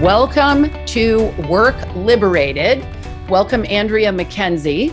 Welcome to Work Liberated. Welcome, Andrea Mackenzie.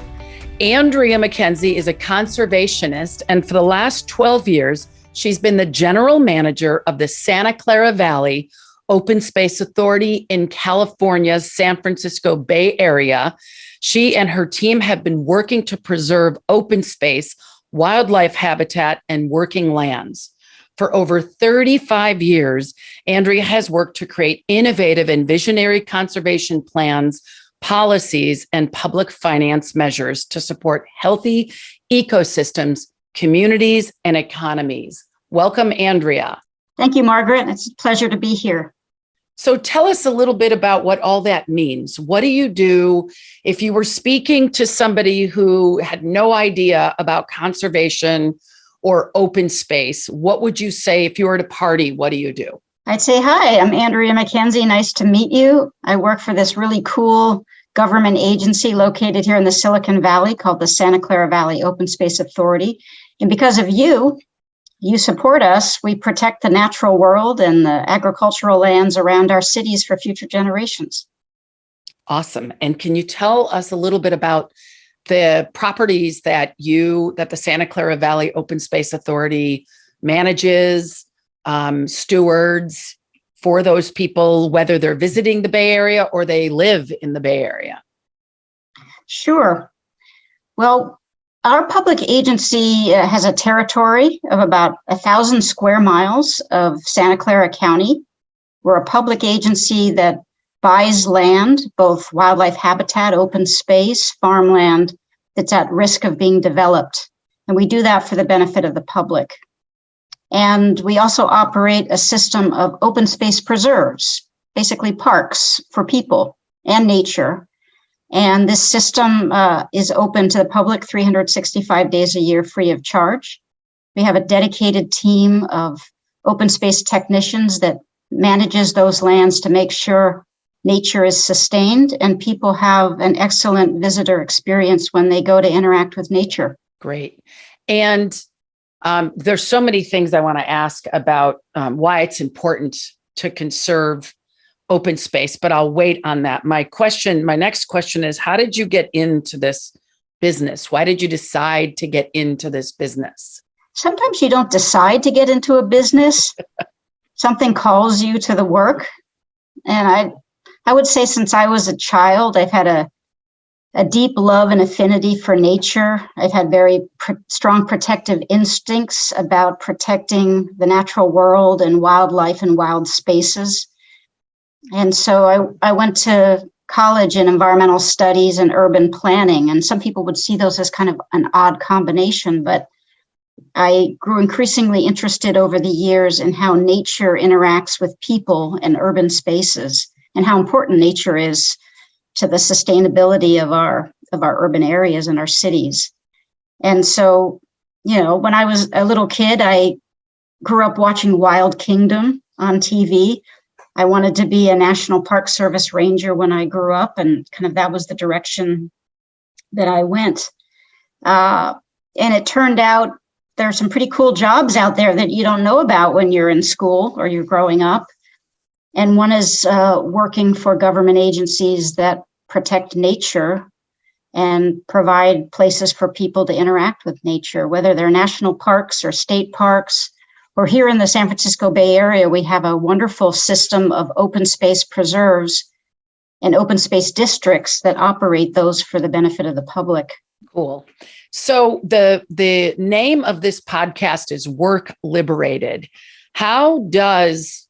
Andrea Mackenzie is a conservationist, and for the last 12 years, she's been the general manager of the Santa Clara Valley Open Space Authority in California's San Francisco Bay Area. She and her team have been working to preserve open space, wildlife habitat, and working lands. For over 35 years, Andrea has worked to create innovative and visionary conservation plans, policies, and public finance measures to support healthy ecosystems, communities, and economies. Welcome, Andrea. Thank you, Margaret. It's a pleasure to be here. So tell us a little bit about what all that means. What do you do if you were speaking to somebody who had no idea about conservation or open space? What would you say if you were at a party? What do you do? I'd say, hi, I'm Andrea Mackenzie. Nice to meet you. I work for this really cool government agency located here in the Silicon Valley called the Santa Clara Valley Open Space Authority. And because of you support us. We protect the natural world and the agricultural lands around our cities for future generations. Awesome. And can you tell us a little bit about the properties that the Santa Clara Valley Open Space Authority manages, stewards for those people, whether they're visiting the Bay Area or they live in the Bay Area? Sure. Well, our public agency has a territory of about 1,000 square miles of Santa Clara County. We're a public agency that buys land, both wildlife habitat, open space, farmland that's at risk of being developed. And we do that for the benefit of the public. And we also operate a system of open space preserves, basically parks for people and nature. And this system is open to the public 365 days a year, free of charge. We have a dedicated team of open space technicians that manages those lands to make sure nature is sustained and people have an excellent visitor experience when they go to interact with nature. Great. And there's so many things I want to ask about why it's important to conserve open space, but I'll wait on that. My next question is, how did you get into this business? Why did you decide to get into this business? Sometimes you don't decide to get into a business. Something calls you to the work. And I would say since I was a child, I've had a deep love and affinity for nature. I've had very strong protective instincts about protecting the natural world and wildlife and wild spaces. And so I went to college in environmental studies and urban planning, and some people would see those as kind of an odd combination, but I grew increasingly interested over the years in how nature interacts with people and urban spaces and how important nature is to the sustainability of our urban areas and our cities. And so, when I was a little kid, I grew up watching Wild Kingdom on TV. I wanted to be a National Park Service ranger when I grew up, and kind of that was the direction that I went. And it turned out there are some pretty cool jobs out there that you don't know about when you're in school or you're growing up. And one is working for government agencies that protect nature and provide places for people to interact with nature, whether they're national parks or state parks. Or here in the San Francisco Bay Area, we have a wonderful system of open space preserves and open space districts that operate those for the benefit of the public. Cool. So the name of this podcast is Work Liberated. How does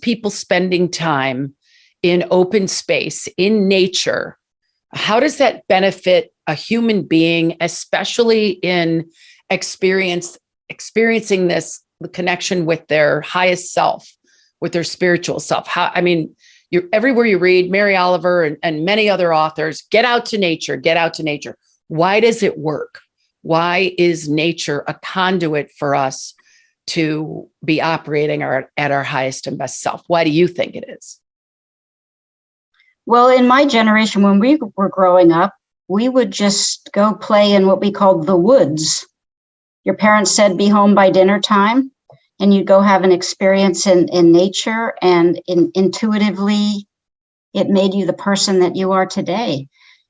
people spending time in open space, in nature, how does that benefit a human being, especially in experiencing the connection with their highest self, with their spiritual self? You're everywhere you read, Mary Oliver and many other authors, get out to nature, get out to nature. Why does it work? Why is nature a conduit for us to be operating at our highest and best self? Why do you think it is? Well, in my generation, when we were growing up, we would just go play in what we called the woods. Your parents said, be home by dinner time. and you'd go have an experience in nature, and intuitively it made you the person that you are today.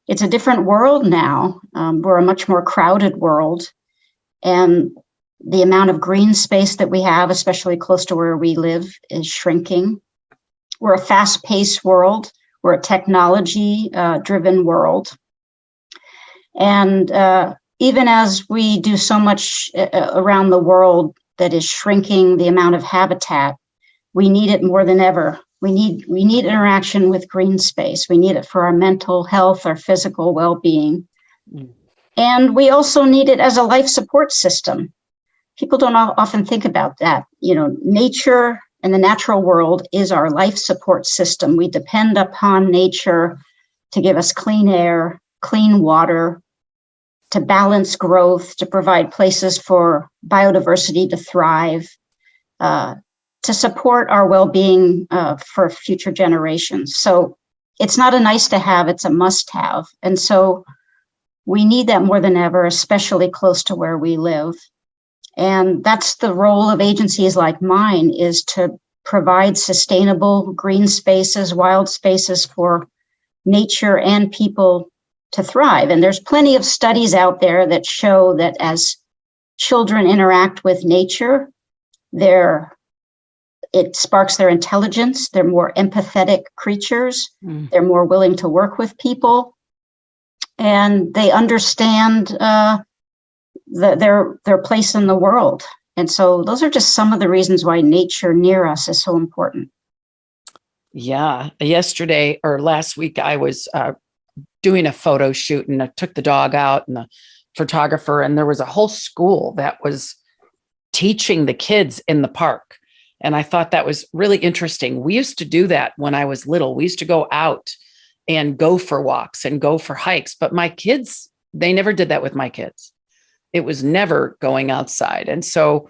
It's a different world now. We're a much more crowded world, and the amount of green space that we have, especially close to where we live, is shrinking. We're a fast-paced world. We're a technology-driven world. And even as we do so much around the world that is shrinking the amount of habitat, we need it more than ever. We need interaction with green space. We need it for our mental health, our physical well-being. And we also need it as a life support system. People don't often think about that. You know, nature and the natural world is our life support system. We depend upon nature to give us clean air, clean water, to balance growth, to provide places for biodiversity to thrive, to support our well-being for future generations. So it's not a nice to have, it's a must have. And so we need that more than ever, especially close to where we live. And that's the role of agencies like mine, is to provide sustainable green spaces, wild spaces for nature and people to thrive. And there's plenty of studies out there that show that as children interact with nature, it sparks their intelligence. They're more empathetic creatures. They're more willing to work with people, and they understand their place in the world. And so those are just some of the reasons why nature near us is so important. Yeah. Yesterday or last week, I was doing a photo shoot, and I took the dog out and the photographer, and there was a whole school that was teaching the kids in the park. And I thought that was really interesting. We used to do that when I was little. We used to go out and go for walks and go for hikes. But my kids, they never did that with my kids. It was never going outside. And so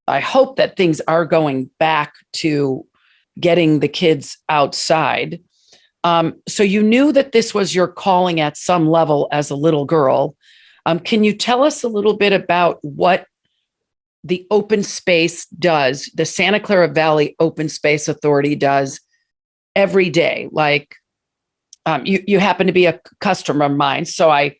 I hope that things are going back to getting the kids outside. So you knew that this was your calling at some level as a little girl. Can you tell us a little bit about what the open space does, the Santa Clara Valley Open Space Authority does every day? Like, you happen to be a customer of mine. So I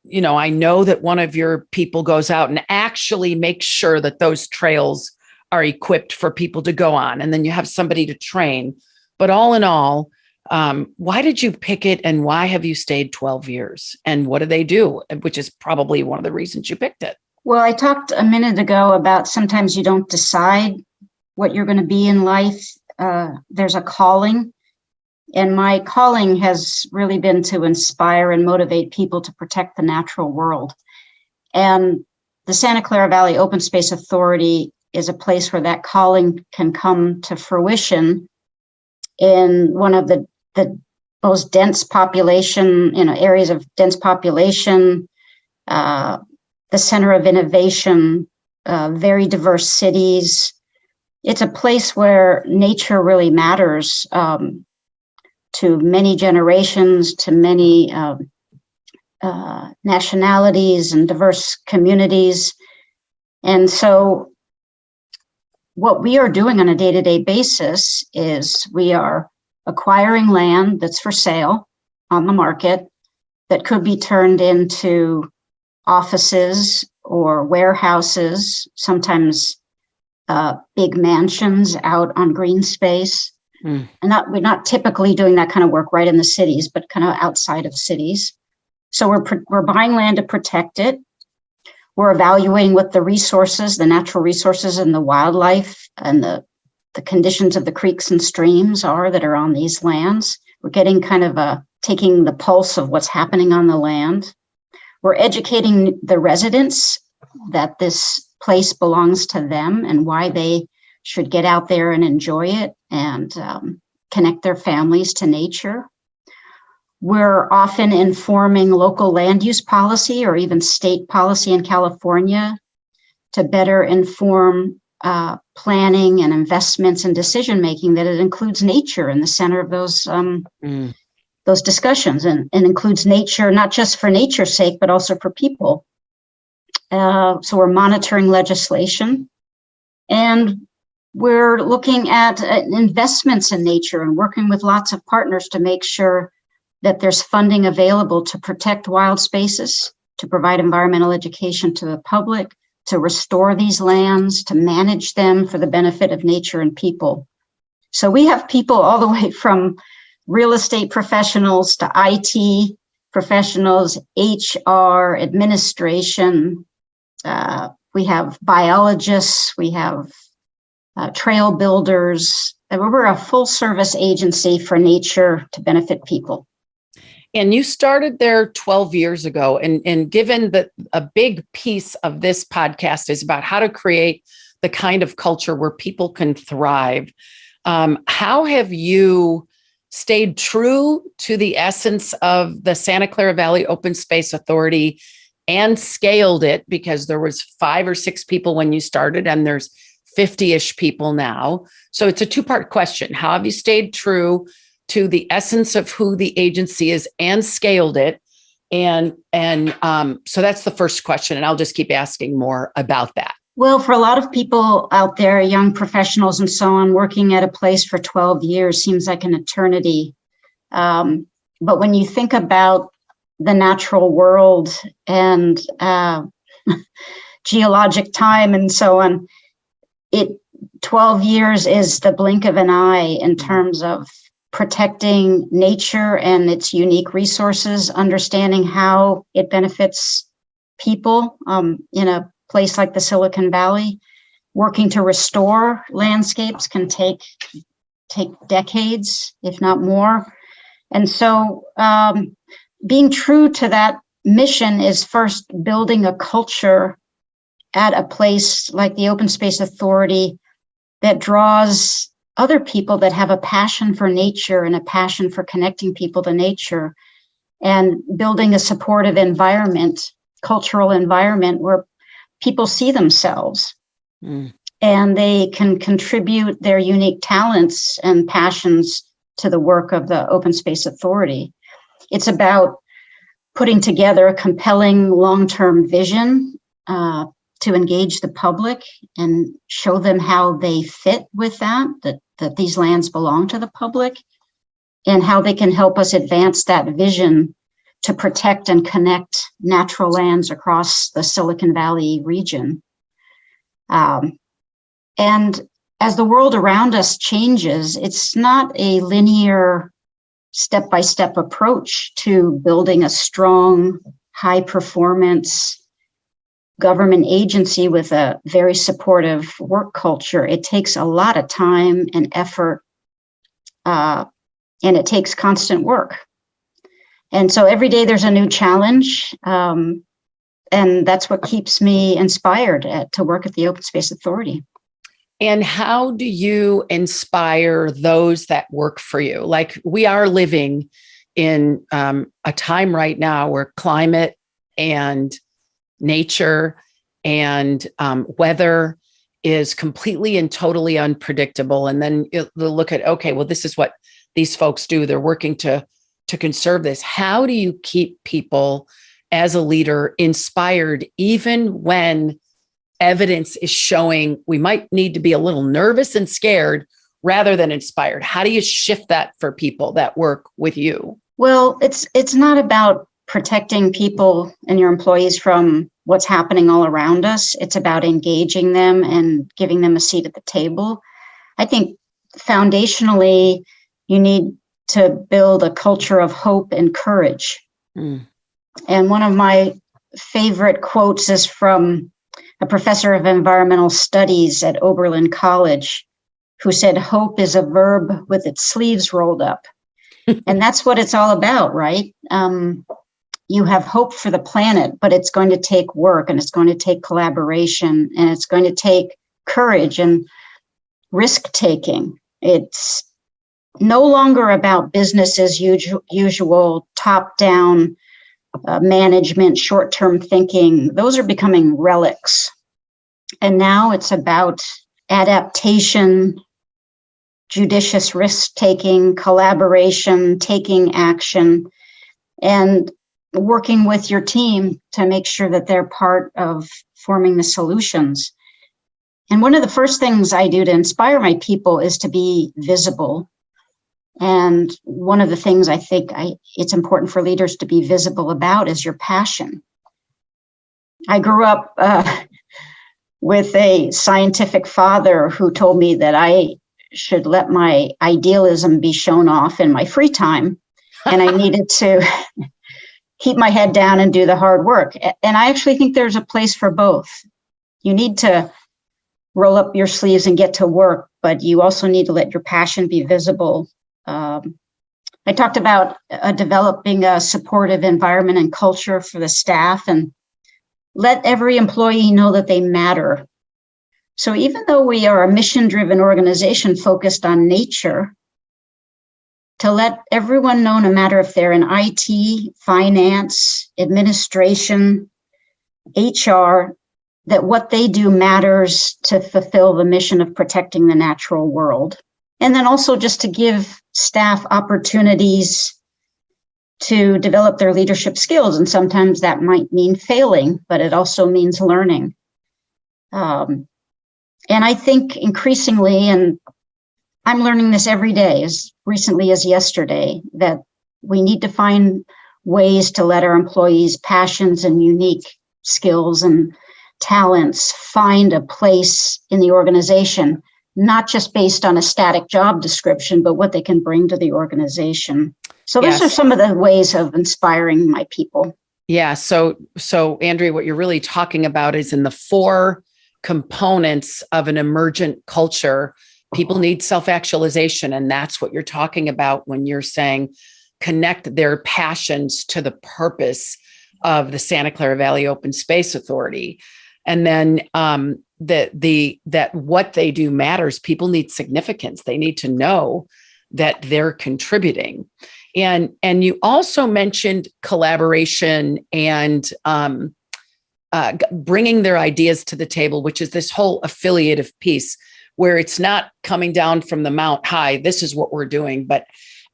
know that one of your people goes out and actually makes sure that those trails are equipped for people to go on. And then you have somebody to train. But all in all, why did you pick it, and why have you stayed 12 years? And what do they do? Which is probably one of the reasons you picked it. Well, I talked a minute ago about sometimes you don't decide what you're going to be in life. There's a calling. And my calling has really been to inspire and motivate people to protect the natural world. And the Santa Clara Valley Open Space Authority is a place where that calling can come to fruition in one of the most dense population, areas of dense population, the center of innovation, very diverse cities. It's a place where nature really matters to many generations, to many nationalities and diverse communities. And so what we are doing on a day-to-day basis is we are acquiring land that's for sale on the market that could be turned into offices or warehouses, sometimes big mansions out on green space. And we're not typically doing that kind of work right in the cities, but kind of outside of cities. So we're buying land to protect it. We're evaluating what the resources, the natural resources and the wildlife and the conditions of the creeks and streams that are on these lands. We're getting kind of taking the pulse of what's happening on the land. We're educating the residents that this place belongs to them and why they should get out there and enjoy it and connect their families to nature. We're often informing local land use policy or even state policy in California to better inform planning and investments and decision-making, that it includes nature in the center of those discussions and includes nature, not just for nature's sake, but also for people. So we're monitoring legislation. And we're looking at investments in nature and working with lots of partners to make sure that there's funding available to protect wild spaces, to provide environmental education to the public, to restore these lands, to manage them for the benefit of nature and people. So we have people all the way from real estate professionals to IT professionals, HR, administration. We have biologists, we have trail builders. We're a full service agency for nature to benefit people. And you started there 12 years ago. And given that a big piece of this podcast is about how to create the kind of culture where people can thrive, how have you stayed true to the essence of the Santa Clara Valley Open Space Authority and scaled it? Because there was 5 or 6 people when you started and there's 50-ish people now. So it's a 2-part question. How have you stayed true to the essence of who the agency is and scaled it? And so that's the first question. And I'll just keep asking more about that. Well, for a lot of people out there, young professionals and so on, working at a place for 12 years seems like an eternity. But when you think about the natural world and geologic time and so on, 12 years is the blink of an eye in terms of protecting nature and its unique resources, understanding how it benefits people in a place like the Silicon Valley. Working to restore landscapes can take decades, if not more. And so being true to that mission is first building a culture at a place like the Open Space Authority that draws other people that have a passion for nature and a passion for connecting people to nature, and building a supportive environment, cultural environment where people see themselves and they can contribute their unique talents and passions to the work of the Open Space Authority. It's about putting together a compelling long-term vision to engage the public and show them how they fit with that these lands belong to the public, and how they can help us advance that vision to protect and connect natural lands across the Silicon Valley region. And as the world around us changes, it's not a linear step-by-step approach to building a strong, high-performance government agency with a very supportive work culture. It takes a lot of time and effort, and it takes constant work. And so every day there's a new challenge, and that's what keeps me inspired to work at the Open Space Authority. And how do you inspire those that work for you? Like, we are living in a time right now where climate and nature and weather is completely and totally unpredictable. And then they'll look at, okay, well, this is what these folks do. They're working to conserve this. How do you keep people as a leader inspired, even when evidence is showing we might need to be a little nervous and scared rather than inspired? How do you shift that for people that work with you? Well, it's not about protecting people and your employees from what's happening all around us. It's about engaging them and giving them a seat at the table. I think foundationally, you need to build a culture of hope and courage. And one of my favorite quotes is from a professor of environmental studies at Oberlin College, who said, "Hope is a verb with its sleeves rolled up." And that's what it's all about, right? You have hope for the planet, but it's going to take work, and it's going to take collaboration, and it's going to take courage and risk taking. It's no longer about business as usual, top-down management, short-term thinking. Those are becoming relics. And now it's about adaptation, judicious risk-taking, collaboration, taking action, and working with your team to make sure that they're part of forming the solutions. And one of the first things I do to inspire my people is to be visible. And one of the things I think it's important for leaders to be visible about is your passion. I grew up with a scientific father who told me that I should let my idealism be shown off in my free time, and I needed to keep my head down and do the hard work. And I actually think there's a place for both. You need to roll up your sleeves and get to work, but you also need to let your passion be visible. I talked about developing a supportive environment and culture for the staff, and let every employee know that they matter. So even though we are a mission-driven organization focused on nature, to let everyone know, no matter if they're in IT, finance, administration, HR, that what they do matters to fulfill the mission of protecting the natural world. And then also just to give staff opportunities to develop their leadership skills. And sometimes that might mean failing, but it also means learning. And I think increasingly, and I'm learning this every day, as recently as yesterday, that we need to find ways to let our employees' passions and unique skills and talents find a place in the organization, not just based on a static job description, but what they can bring to the organization. So those are some of the ways of inspiring my people. Yeah. So Andrea, what you're really talking about is in the 4 components of an emergent culture, people need self-actualization. And that's what you're talking about when you're saying connect their passions to the purpose of the Santa Clara Valley Open Space Authority. And then that what they do matters. People need significance. They need to know that they're contributing. And you also mentioned collaboration and bringing their ideas to the table, which is this whole affiliative piece where it's not coming down from the mount high, this is what we're doing, but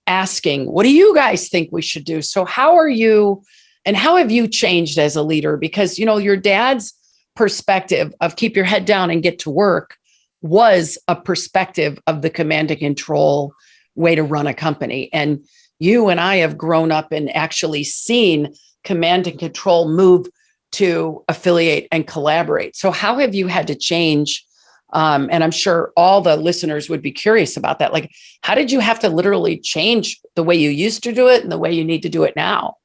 asking, what do you guys think we should do? So how are you, and how have you changed as a leader? Because, your dad's perspective of keep your head down and get to work was a perspective of the command and control way to run a company. And you and I have grown up and actually seen command and control move to affiliate and collaborate. So how have you had to change? And I'm sure all the listeners would be curious about that. Like, how did you have to literally change the way you used to do it and the way you need to do it now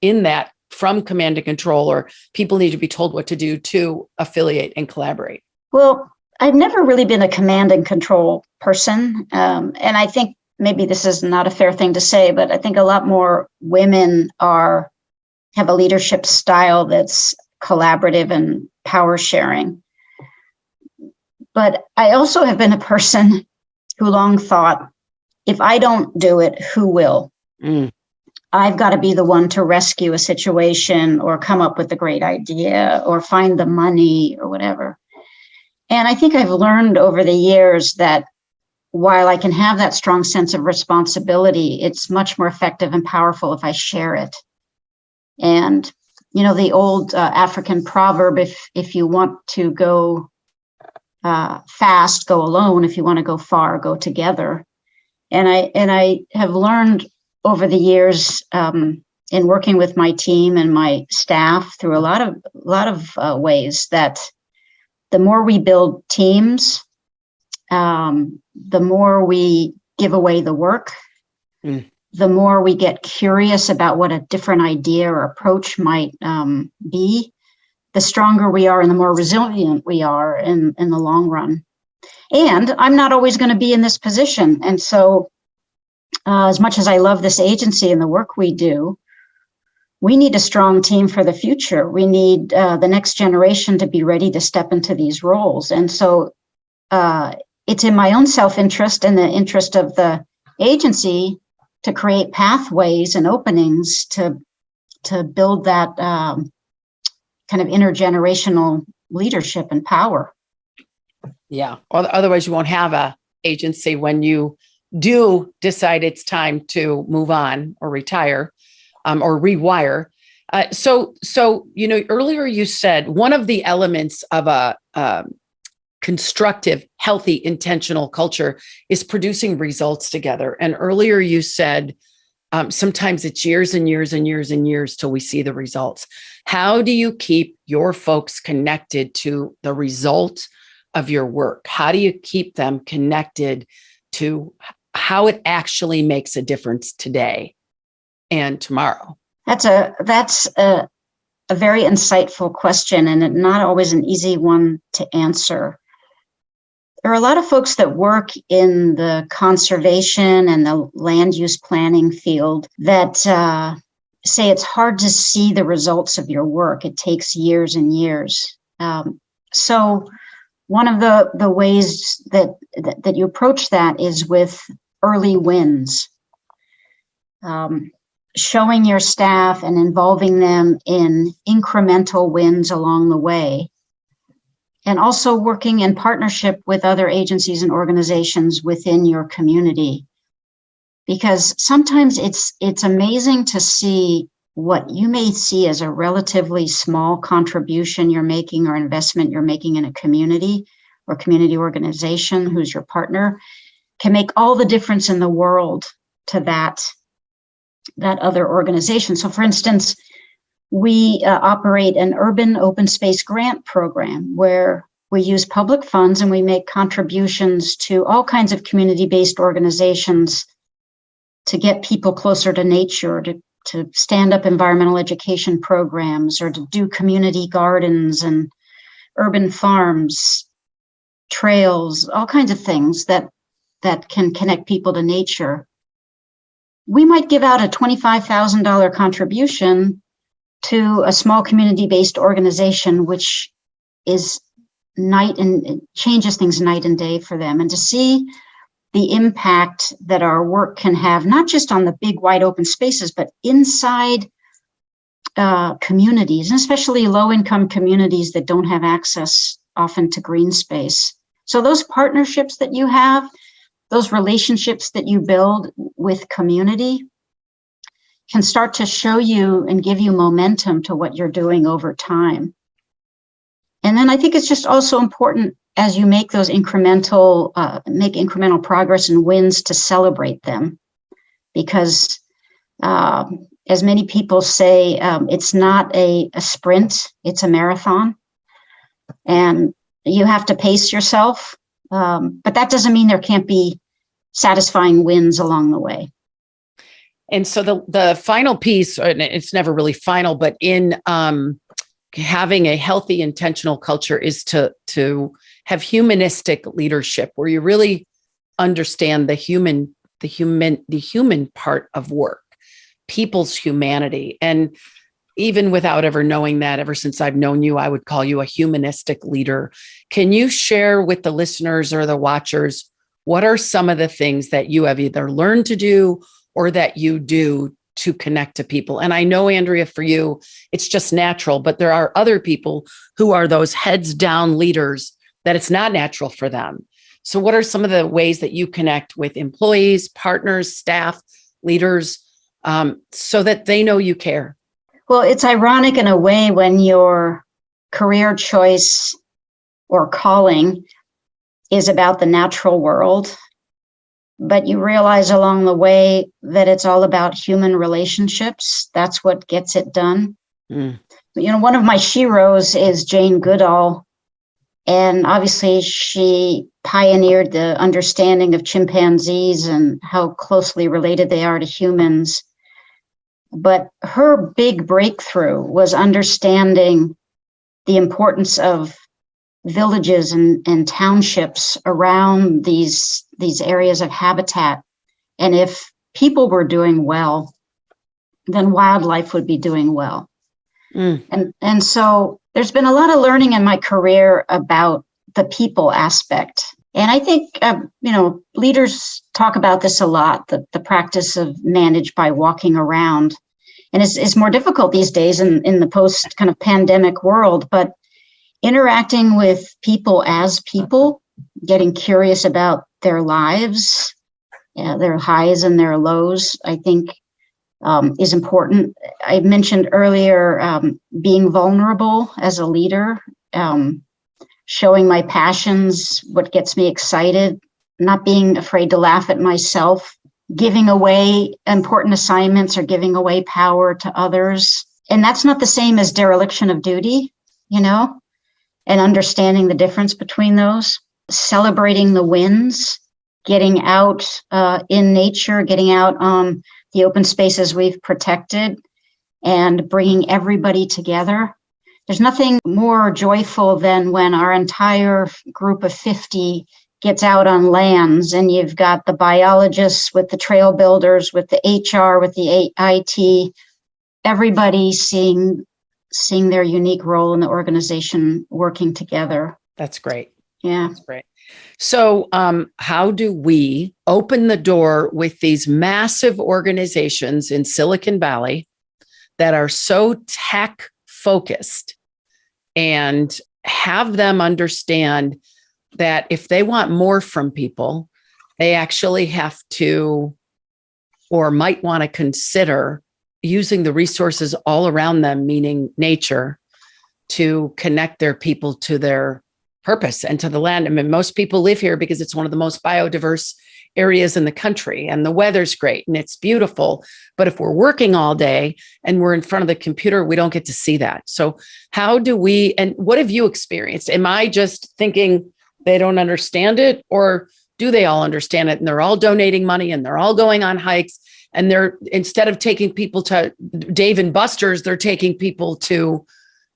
in that from command and control, or people need to be told what to do to affiliate and collaborate? Well, I've never really been a command and control person. And I think maybe this is not a fair thing to say, but I think a lot more women have a leadership style that's collaborative and power sharing. But I also have been a person who long thought, if I don't do it, who will? I've got to be the one to rescue a situation or come up with a great idea or find the money or whatever. And I think I've learned over the years that while I can have that strong sense of responsibility, it's much more effective and powerful if I share it. And, the old African proverb, if you want to go fast, go alone. If you want to go far, go together. And I have learned over the years in working with my team and my staff through a lot of ways that the more we build teams, the more we give away the work, the more we get curious about what a different idea or approach might be, the stronger we are and the more resilient we are in the long run. And I'm not always going to be in this position. And so as much as I love this agency and the work we do, we need a strong team for the future. We need the next generation to be ready to step into these roles. And so it's in my own self-interest and the interest of the agency to create pathways and openings to build that kind of intergenerational leadership and power. Yeah. Otherwise, you won't have a agency when you do decide it's time to move on or retire or rewire. So earlier you said one of the elements of constructive, healthy, intentional culture is producing results together. And earlier you said, sometimes it's years and years and years and years till we see the results. How do you keep your folks connected to the result of your work? How do you keep them connected to how it actually makes a difference today and tomorrow? That's a very insightful question, and not always an easy one to answer. There are a lot of folks that work in the conservation and the land use planning field that say it's hard to see the results of your work. It takes years and years. So one of the ways that you approach that is with early wins. Showing your staff and involving them in incremental wins along the way. And also working in partnership with other agencies and organizations within your community. Because sometimes it's amazing to see what you may see as a relatively small contribution you're making or investment you're making in a community or community organization who's your partner can make all the difference in the world to that other organization. So for instance, we operate an urban open space grant program where we use public funds and we make contributions to all kinds of community-based organizations to get people closer to nature, to stand up environmental education programs, or to do community gardens and urban farms, trails, all kinds of things that can connect people to nature. We might give out a $25,000 contribution to a small community-based organization, which is changes things night and day for them. And to see the impact that our work can have, not just on the big wide open spaces, but inside communities, and especially low-income communities that don't have access often to green space. So those partnerships that you have, those relationships that you build with community, can start to show you and give you momentum to what you're doing over time. And then I think it's just also important as you make those incremental progress and wins to celebrate them. Because as many people say, it's not a sprint, it's a marathon. And you have to pace yourself. But that doesn't mean there can't be satisfying wins along the way. And so the final piece, and it's never really final, but in having a healthy, intentional culture is to have humanistic leadership, where you really understand the human part of work, people's humanity. And even without ever knowing that, ever since I've known you, I would call you a humanistic leader. Can you share with the listeners or the watchers, what are some of the things that you have either learned to do or that you do to connect to people? And I know, Andrea, for you, it's just natural, but there are other people who are those heads down leaders that it's not natural for them. So what are some of the ways that you connect with employees, partners, staff, leaders, so that they know you care? Well, it's ironic in a way when your career choice or calling is about the natural world, but you realize along the way that it's all about human relationships. That's what gets it done. You know, one of my sheroes is Jane Goodall, and obviously she pioneered the understanding of chimpanzees and how closely related they are to humans. But her big breakthrough was understanding the importance of villages and townships around these areas of habitat. And if people were doing well, then wildlife would be doing well. And so there's been a lot of learning in my career about the people aspect. And I think, leaders talk about this a lot, the practice of manage by walking around. And it's more difficult these days in the post kind of pandemic world, but interacting with people as people, getting curious about their lives, their highs and their lows, I think is important. I mentioned earlier being vulnerable as a leader. showing my passions, what gets me excited, not being afraid to laugh at myself, giving away important assignments or giving away power to others. And that's not the same as dereliction of duty, and understanding the difference between those, celebrating the wins, getting out in nature, getting out on the open spaces we've protected, and bringing everybody together. There's nothing more joyful than when our entire group of 50 gets out on lands, and you've got the biologists with the trail builders, with the HR, with the IT, everybody seeing their unique role in the organization working together. That's great. Yeah. That's great. So how do we open the door with these massive organizations in Silicon Valley that are so tech focused and have them understand that if they want more from people, they actually have to, or might want to consider using the resources all around them, meaning nature, to connect their people to their purpose and to the land. I mean, most people live here because it's one of the most biodiverse areas in the country, and the weather's great and it's beautiful. But if we're working all day and we're in front of the computer, we don't get to see that. So how do we, and what have you experienced? Am I just thinking they don't understand it, or do they all understand it and they're all donating money and they're all going on hikes, and they're, instead of taking people to Dave and Buster's, they're taking people to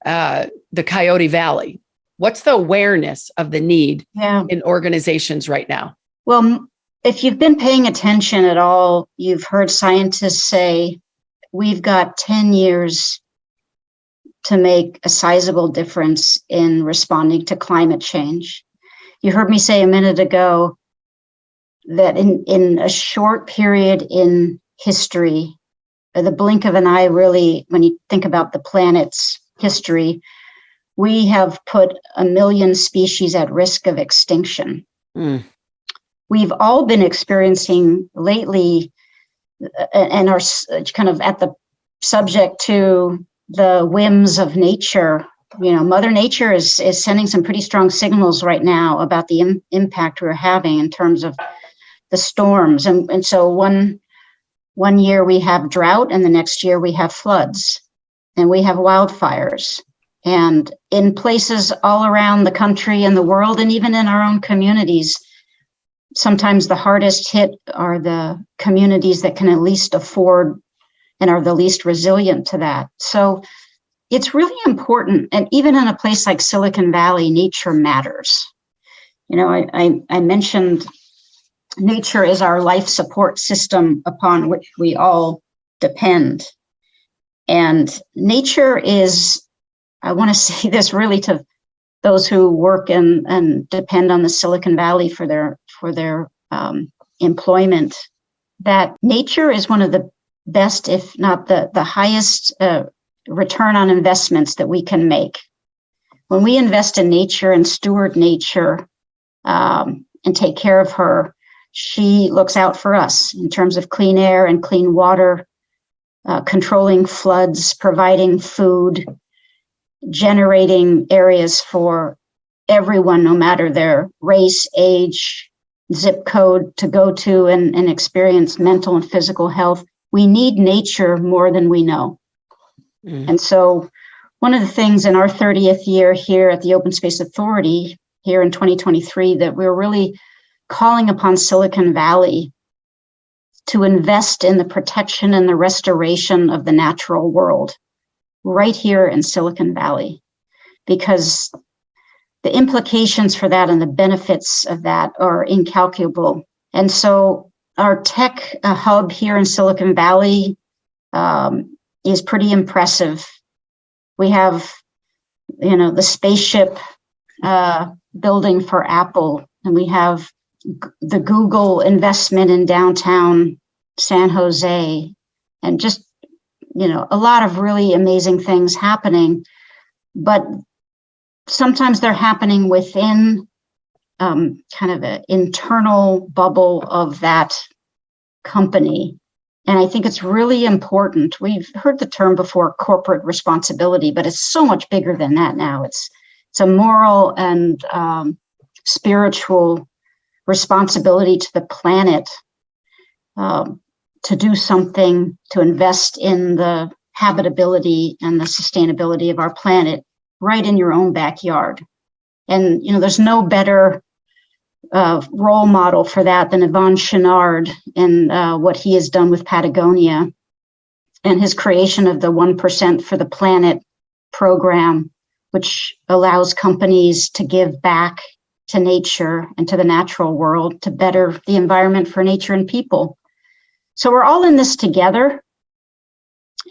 the Coyote Valley? What's the awareness of the need in organizations right now? Well, if you've been paying attention at all, you've heard scientists say we've got 10 years to make a sizable difference in responding to climate change. You heard me say a minute ago that in a short period in history, the blink of an eye, really, when you think about the planet's history, we have put 1 million species at risk of extinction. We've all been experiencing lately, and are kind of at the subject to the whims of nature. Mother Nature is sending some pretty strong signals right now about the impact we're having in terms of the storms. And so one year we have drought, and the next year we have floods, and we have wildfires. And in places all around the country and the world, and even in our own communities, sometimes the hardest hit are the communities that can at least afford and are the least resilient to that. So it's really important. And even in a place like Silicon Valley, nature matters. I mentioned nature is our life support system upon which we all depend. And nature is, I want to say this really to those who work and depend on the Silicon Valley for their employment, that nature is one of the best, if not the highest return on investments that we can make. When we invest in nature and steward nature and take care of her, she looks out for us in terms of clean air and clean water, controlling floods, providing food, generating areas for everyone, no matter their race, age, zip code, to go to and experience mental and physical health. We need nature more than we know. And so one of the things in our 30th year here at the Open Space Authority here in 2023, that we're really calling upon Silicon Valley to invest in the protection and the restoration of the natural world right here in Silicon Valley, because the implications for that and the benefits of that are incalculable. And so our tech hub here in Silicon Valley is pretty impressive. We have, the spaceship building for Apple, and we have the Google investment in downtown San Jose, and just, a lot of really amazing things happening. But sometimes they're happening within kind of an internal bubble of that company. And I think it's really important. We've heard the term before, corporate responsibility, but it's so much bigger than that now. It's It's a moral and spiritual responsibility to the planet to do something to invest in the habitability and the sustainability of our planet right in your own backyard. And, there's no better role model for that than Yvon Chouinard and what he has done with Patagonia and his creation of the 1% for the Planet program, which allows companies to give back to nature and to the natural world to better the environment for nature and people. So we're all in this together.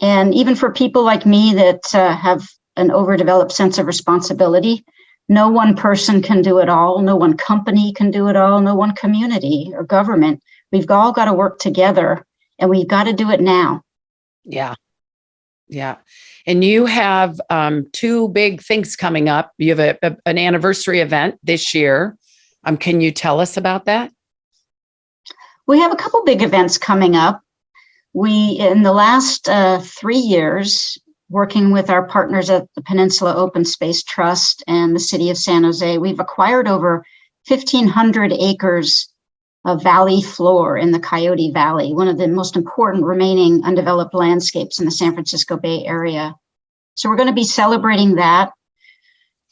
And even for people like me that have an overdeveloped sense of responsibility, no one person can do it all. No one company can do it all. No one community or government. We've all got to work together, and we've got to do it now. Yeah. Yeah. And you have two big things coming up. You have an anniversary event this year. Can you tell us about that? We have a couple big events coming up. In the last 3 years, working with our partners at the Peninsula Open Space Trust and the City of San Jose, we've acquired over 1,500 acres of valley floor in the Coyote Valley, one of the most important remaining undeveloped landscapes in the San Francisco Bay Area. So we're going to be celebrating that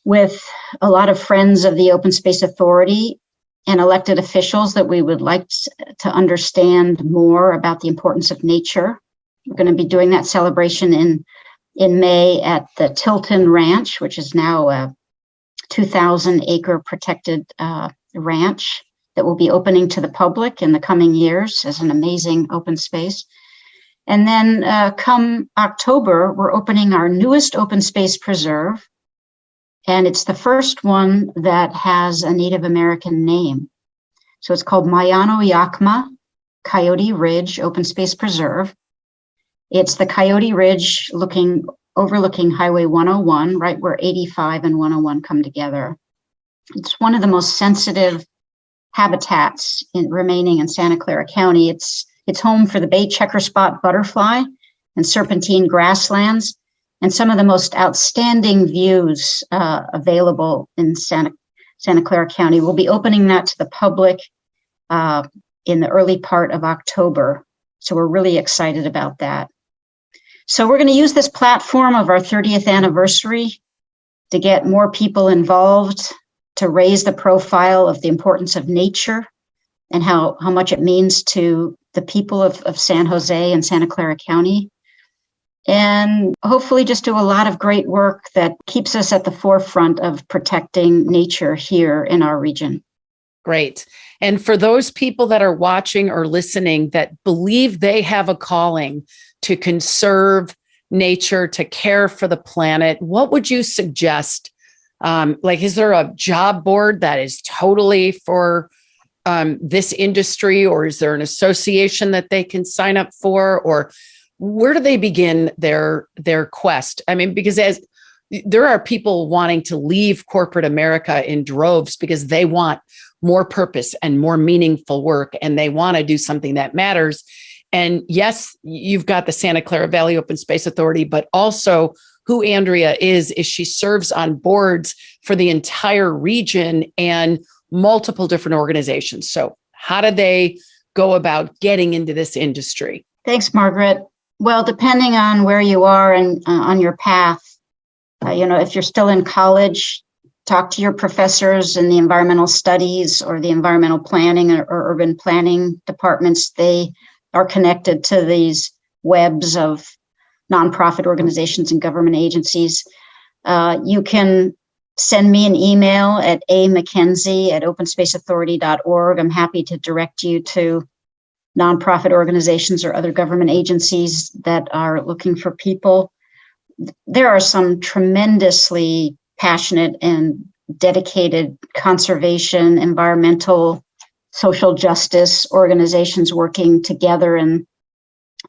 with a lot of friends of the Open Space Authority and elected officials that we would like to understand more about the importance of nature. We're going to be doing that celebration in May at the Tilton Ranch, which is now a 2,000 acre protected ranch that will be opening to the public in the coming years as an amazing open space. And then come October, we're opening our newest open space preserve. And it's the first one that has a Native American name. So it's called Mayano Yakma Coyote Ridge Open Space Preserve. It's the Coyote Ridge overlooking Highway 101, right where 85 and 101 come together. It's one of the most sensitive habitats remaining in Santa Clara County. It's home for the bay checker spot butterfly and serpentine grasslands, and some of the most outstanding views available in Santa Clara County. We'll be opening that to the public in the early part of October. So we're really excited about that. So we're going to use this platform of our 30th anniversary to get more people involved, to raise the profile of the importance of nature and how much it means to the people of San Jose and Santa Clara County. And hopefully just do a lot of great work that keeps us at the forefront of protecting nature here in our region. Great. And for those people that are watching or listening that believe they have a calling to conserve nature, to care for the planet, what would you suggest? Is there a job board that is totally for this industry, or is there an association that they can sign up for, or where do they begin their quest? I mean, because as there are people wanting to leave corporate America in droves because they want more purpose and more meaningful work, and they want to do something that matters. And yes, you've got the Santa Clara Valley Open Space Authority, but also who Andrea is she serves on boards for the entire region and multiple different organizations. So how do they go about getting into this industry? Thanks, Margaret. Well, depending on where you are and on your path, if you're still in college, talk to your professors in the environmental studies or the environmental planning or urban planning departments. They are connected to these webs of nonprofit organizations and government agencies. You can send me an email at amackenzie@openspaceauthority.org. I'm happy to direct you to nonprofit organizations or other government agencies that are looking for people. There are some tremendously passionate and dedicated conservation, environmental, social justice organizations working together in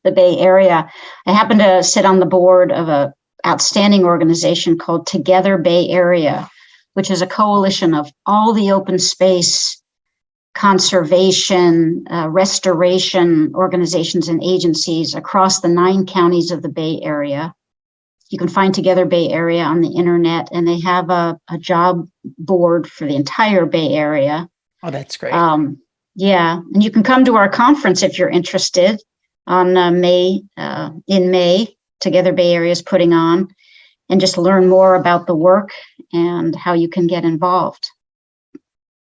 the Bay Area. I happen to sit on the board of an outstanding organization called Together Bay Area, which is a coalition of all the open space, conservation, restoration organizations and agencies across the 9 counties of the Bay Area. You can find Together Bay Area on the internet, and they have a job board for the entire Bay Area. Oh, that's great. Yeah, and you can come to our conference if you're interested on in May. Together Bay Area is putting on, and just learn more about the work and how you can get involved.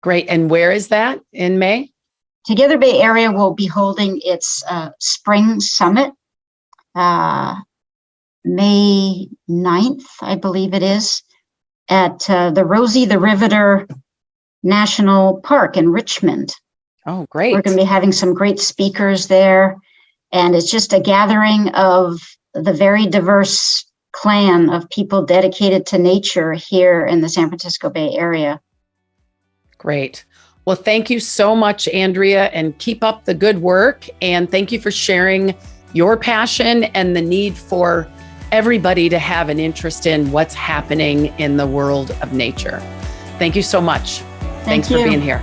Great. And where is that in May? Together Bay Area will be holding its spring summit, May 9th, I believe it is, at the Rosie the Riveter National Park in Richmond. Oh, great. We're going to be having some great speakers there. And it's just a gathering of the very diverse clan of people dedicated to nature here in the San Francisco Bay Area. Great. Well, thank you so much, Andrea, and keep up the good work. And thank you for sharing your passion and the need for everybody to have an interest in what's happening in the world of nature. Thank you so much. Thanks for being here.